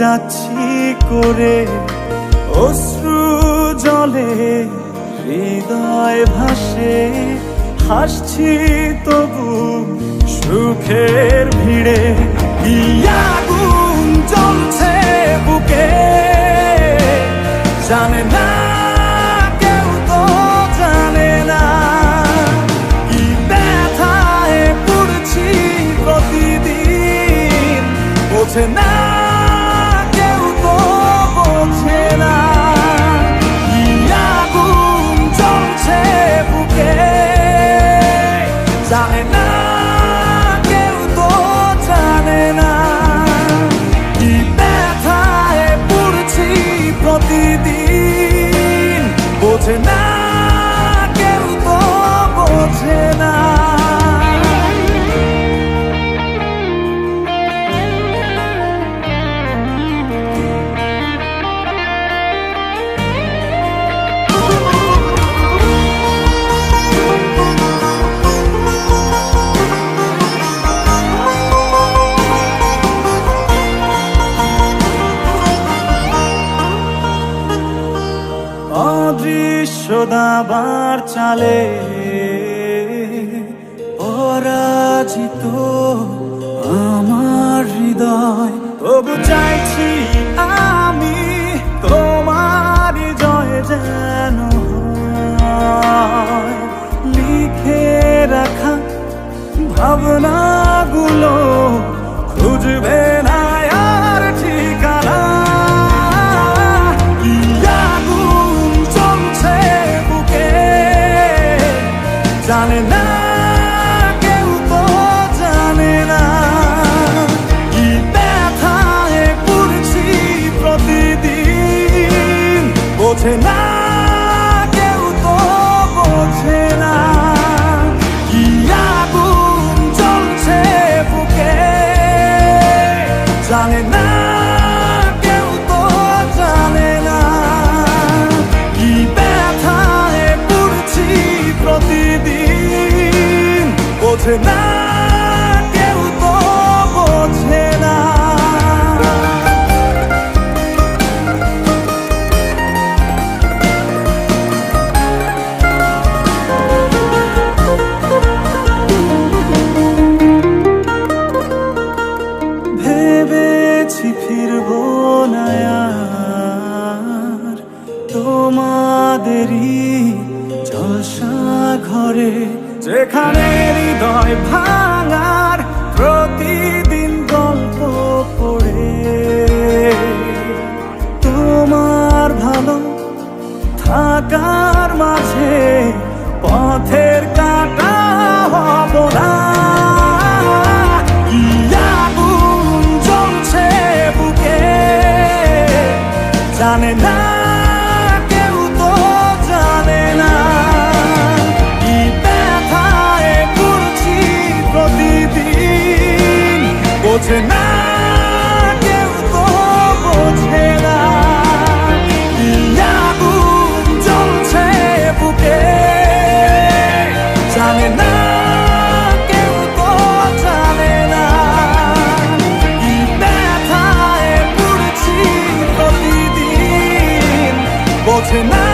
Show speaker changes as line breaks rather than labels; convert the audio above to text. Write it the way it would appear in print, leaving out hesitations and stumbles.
যাচ্ছি করে অশ্রু জলে হৃদয় ভাসে, হাসছি তবু সুখের ভিড়ে। কি আগুন জ্বলছে বুকে জানে না কেউ, তো জানে না কি ব্যথায় পড়ছি প্রতিদিন, বোঝে না কেউ, তো বোঝে না। কি আগুন জ্বলছে বুকে জানে না কেউ, তো জানে না কি ব্যথায় পড়ছি প্রতিদিন, বোঝে না কেউ, তো বোঝে না। অদৃশ্য দাবার চালে পরাজিত আমার হৃদয়, তবু চাইছি আমি তোমার জয় যেন হয়। লিখে রাখা ভাবনাগুলো খুঁজবে না আর ঠিকানা। জানে না কেউ, তো জানে না কি ব্যথায় পড়ছি প্রতিদিন, বোঝে না কেউ, তো বোঝে না। কি আগুন জ্বলছে বুকে জানে না কেউ, তো জানে না কি ব্যথায় পড়ছি প্রতিদিন, বোঝে না কেউ, তো বোঝে না। ভেবেছি ফিরবো না আর তোমাদেরই জলসা ঘরে, যেখানে হৃদয় ভাঙার প্রতিদিন গল্প পড়ে। তোমার ভালো থাকার মাঝে পথের কাঁটা হব না। কি আগুন জ্বলছে বুকে জানে না কেউ, তো জানে না কি ব্যথায় পড়ছি প্রতিদিন, বোঝে না কেউ, তো বোঝে না। কি আগুন জ্বলছে বুকে জানে না কেউ, তো জানে না কি ব্যথায় পড়ছি প্রতিদিন, বোঝে না।